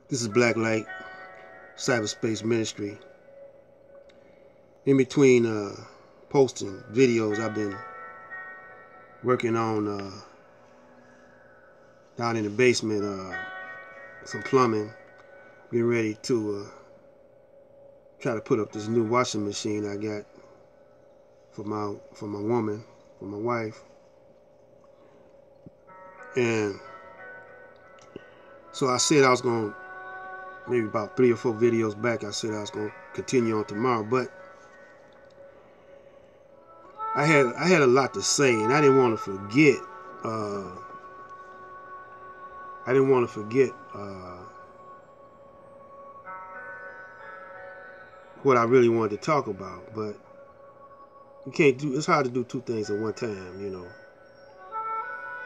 This is Black Light, Cyberspace Ministry. In between posting videos, I've been working on down in the basement some plumbing, getting ready to try to put up this new washing machine I got for my woman, for my wife. And so I said I was going to, maybe about 3 or 4 videos back, I said I was going to continue on tomorrow, but I had a lot to say, and I didn't want to forget. Uh, I didn't want to forget what I really wanted to talk about, but you can't do. It's hard to do 2 things at one time, you know.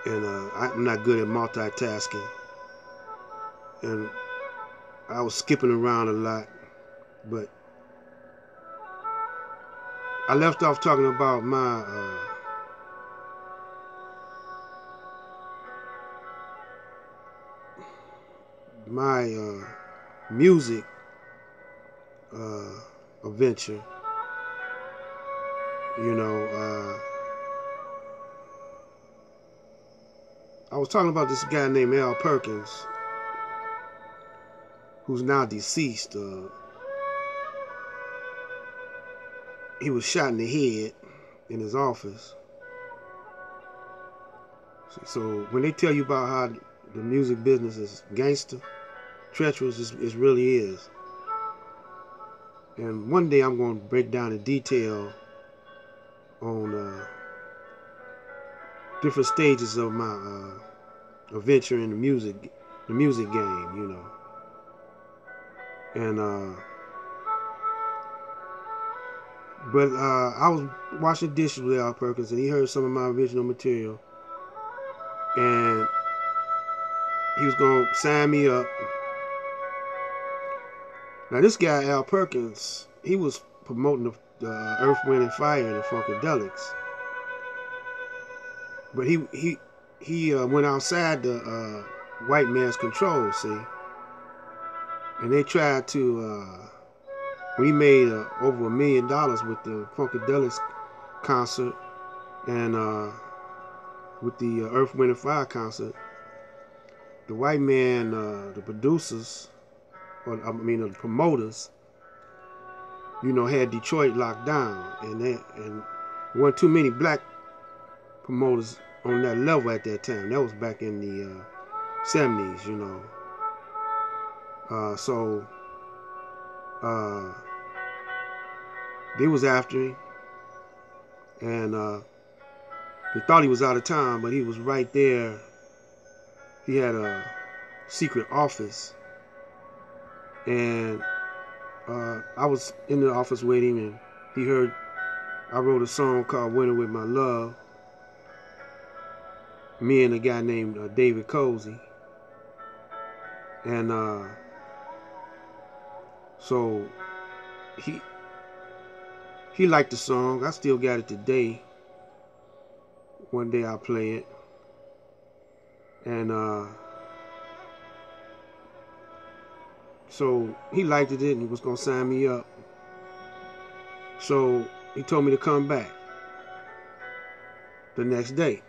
And I'm not good at multitasking, and I was skipping around a lot. But I left off talking about my music uh, adventure. You know, I was talking about this guy named Al Perkins, who's now deceased. He was shot in the head in his office. So when they tell you about how the music business is gangster, treacherous, it really is. And one day I'm going to break down in detail on different stages of my adventure in the music game, you know. And but I was washing dishes with Al Perkins, and he heard some of my original material, and he was going to sign me up. Now this guy Al Perkins, he was promoting the Earth, Wind and Fire and the Funkadelics, but he went outside the white man's control, see, and they tried to. We made over $1 million with the Funkadelics concert and with the Earth, Wind and Fire concert. The white man, the producers, or I mean the promoters, you know, had Detroit locked down, and there weren't too many black promoters on that level at that time. That was back in the 70s, you know. So they was after him, and they thought he was out of town, but he was right there. He had a secret office, and I was in the office with him, and he heard I wrote a song called "Winter with My Love." Me and a guy named David Cozy, and so he liked the song. I still got it today. One day I'll play it, and so he liked it and he was gonna sign me up. So he told me to come back the next day,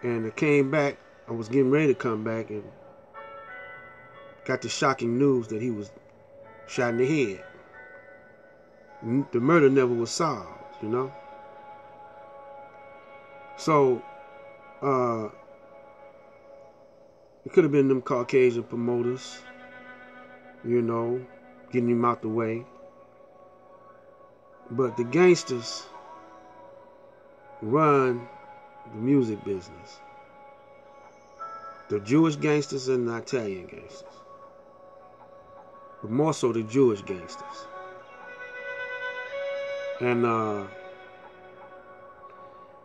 and I came back. I was getting ready to come back and got the shocking news that he was shot in the head. The murder never was solved, you know. So it could have been them Caucasian promoters, you know, getting him out the way. But the gangsters run the music business. The Jewish gangsters and the Italian gangsters. But more so the Jewish gangsters. And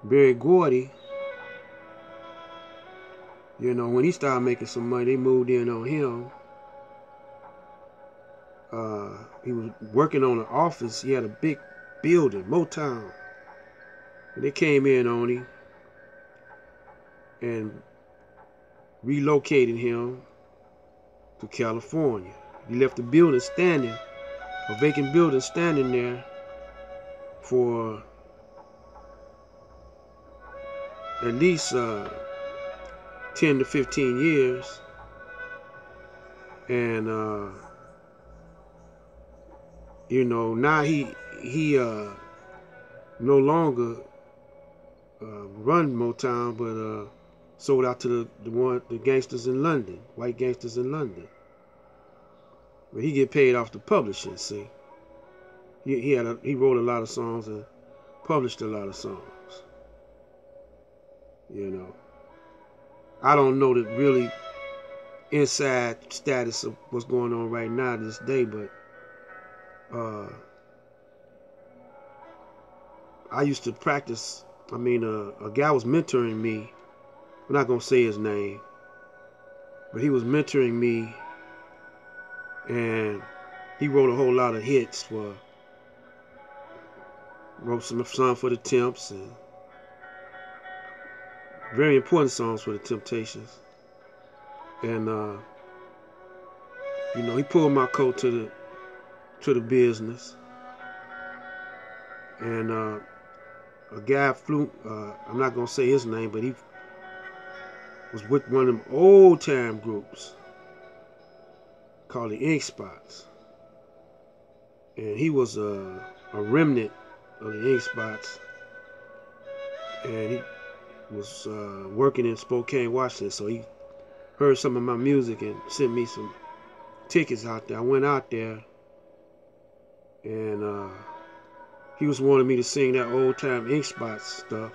Barry Gordy, you know, when he started making some money, they moved in on him. He was working on an office. He had a big building, Motown. And they came in on him and relocated him to California. He left the building standing, a vacant building standing there for at least 10 to 15 years. And you know, now he no longer run Motown, but sold out to the gangsters in London, white gangsters in London. But he get paid off the publishing. See, he wrote a lot of songs and published a lot of songs. You know, I don't know the really inside status of what's going on right now this day, but I used to practice. I mean, a guy was mentoring me. I'm not gonna say his name, but he was mentoring me, and he wrote a whole lot of hits wrote some songs for the Temps and very important songs for the Temptations. And you know, he pulled my coat to the business, and a guy flew. I'm not gonna say his name, but he was with one of them old time groups called the Ink Spots, and he was a remnant of the Ink Spots, and he was working in Spokane, Washington. So he heard some of my music and sent me some tickets out there. I went out there, and he was wanting me to sing that old time Ink Spots stuff.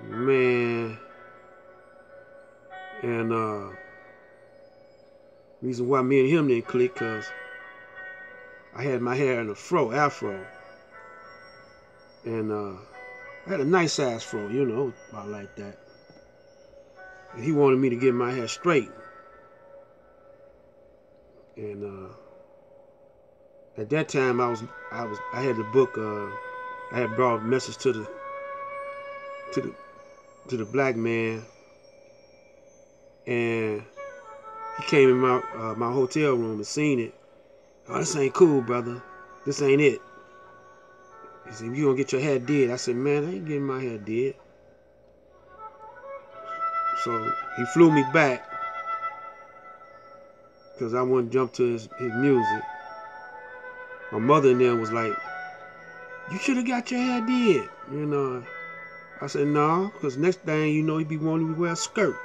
Man, and reason why me and him didn't click, cause I had my hair in a afro, and I had a nice ass fro, you know, about like that. And he wanted me to get my hair straight, and at that time I had the book. I had brought a message to the black man, and he came in my hotel room and seen it. Oh, this ain't cool, brother. This ain't it. He said, you gonna get your hair did? I said, man, I ain't getting my hair did. So he flew me back because I wouldn't jump to his music. My mother and them was like, you should have got your hair did. You know, I said, no, because next thing you know, he be wanting me to wear a skirt.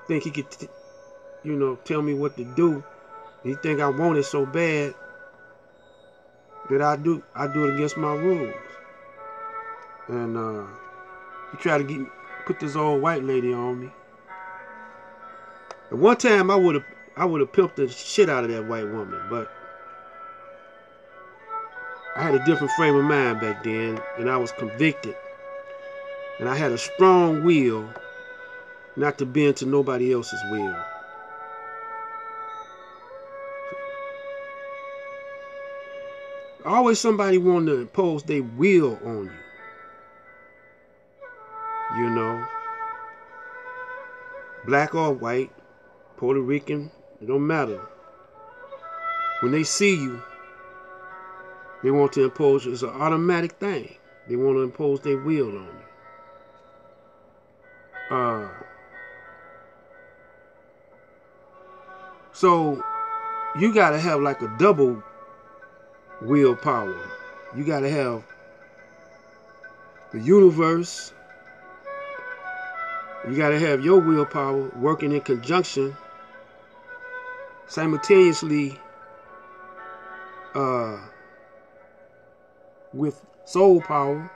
Think he could, you know, tell me what to do. He think I want it so bad that I do it against my rules. And he tried to put this old white lady on me. At one time I would have pimped the shit out of that white woman, but I had a different frame of mind back then, and I was convicted. And I had a strong will not to bend to nobody else's will. Always somebody wanting to impose their will on you. You know, black or white, Puerto Rican, it don't matter. When they see you, they want to impose. It's an automatic thing. They want to impose their will on you. So you gotta have like a double willpower. You gotta have the universe. You gotta have your willpower working in conjunction, simultaneously, with soul power,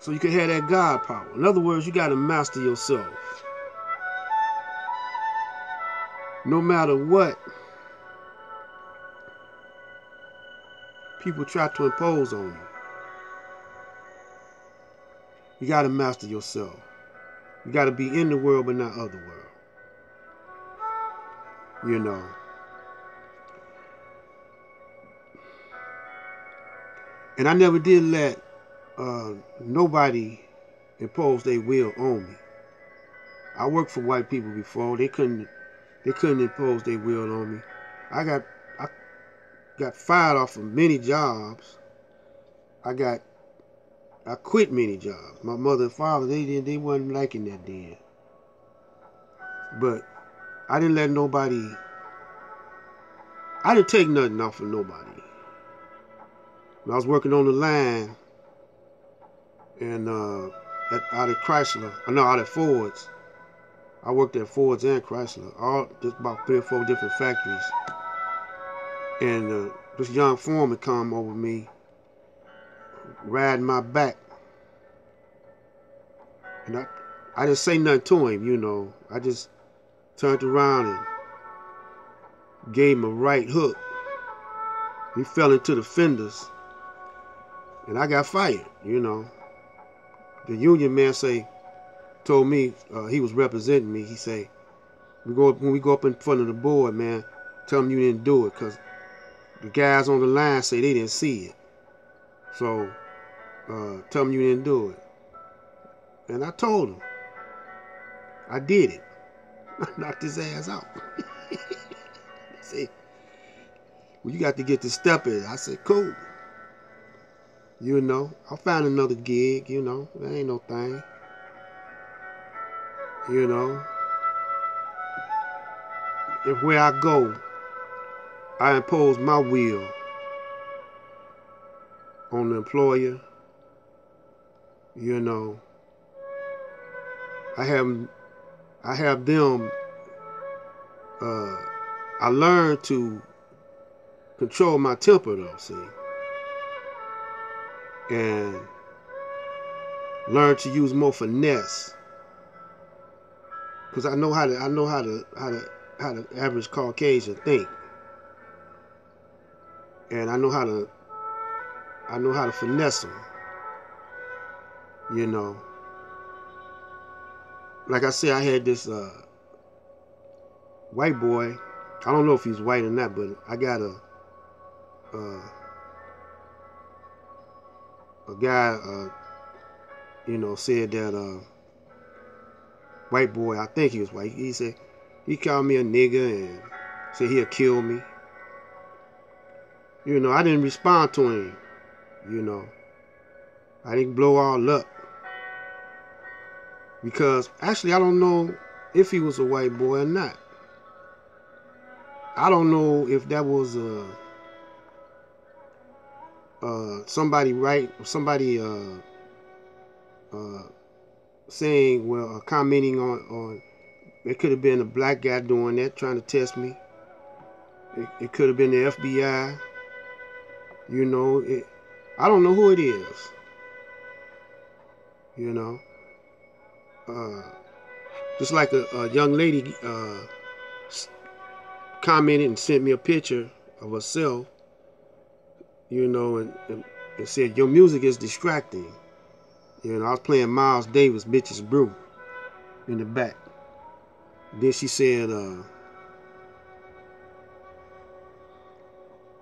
so you can have that God power. In other words, you gotta master yourself. No matter what people try to impose on you, you gotta master yourself. You gotta be in the world but not of the world. You know. And I never did let nobody impose their will on me. I worked for white people before. They couldn't impose their will on me. I got fired off of many jobs. I quit many jobs. My mother and father, they wasn't liking that then. But I didn't let nobody. I didn't take nothing off of nobody. When I was working on the line and out at Chrysler, no, out at Ford's. I worked at Ford's and Chrysler, just about 3 or 4 different factories. And this young foreman come over me, riding my back, and I didn't say nothing to him, you know. I just turned around and gave him a right hook. He fell into the fenders, and I got fired, you know. The union man told me, he was representing me. He say, when we go up in front of the board, man, tell them you didn't do it, because the guys on the line say they didn't see it. So tell them you didn't do it. And I told him I did it. I knocked his ass out. He said, well, you got to get to step in. I said, cool. You know, I'll find another gig, you know. That ain't no thing. You know. If where I go, I impose my will on the employer, you know, I have them, I learned to control my temper though, see, and learn to use more finesse, because I know how the average Caucasian think, and I know how to finesse them, you know. Like I said, I had this white boy. I don't know if he's white or not, but I got a guy, you know, said that white boy, I think he was white. He said he called me a nigger and said he'll kill me. You know, I didn't respond to him. You know, I didn't blow all up. Because actually, I don't know if he was a white boy or not. I don't know if that was somebody saying, well, commenting on it could have been a black guy doing that, trying to test me. It could have been the FBI. You know, I don't know who it is. You know, just like a young lady commented and sent me a picture of herself, you know, and said, your music is distracting. You know, I was playing Miles Davis, Bitches Brew, in the back. Then she said,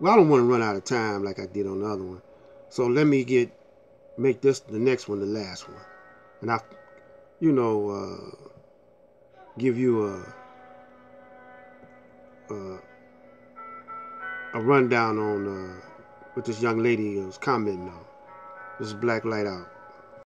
well, I don't want to run out of time like I did on the other one. So let me make this the next one the last one. And I, you know, give you a rundown on what this young lady was commenting on. This is Black Light Out.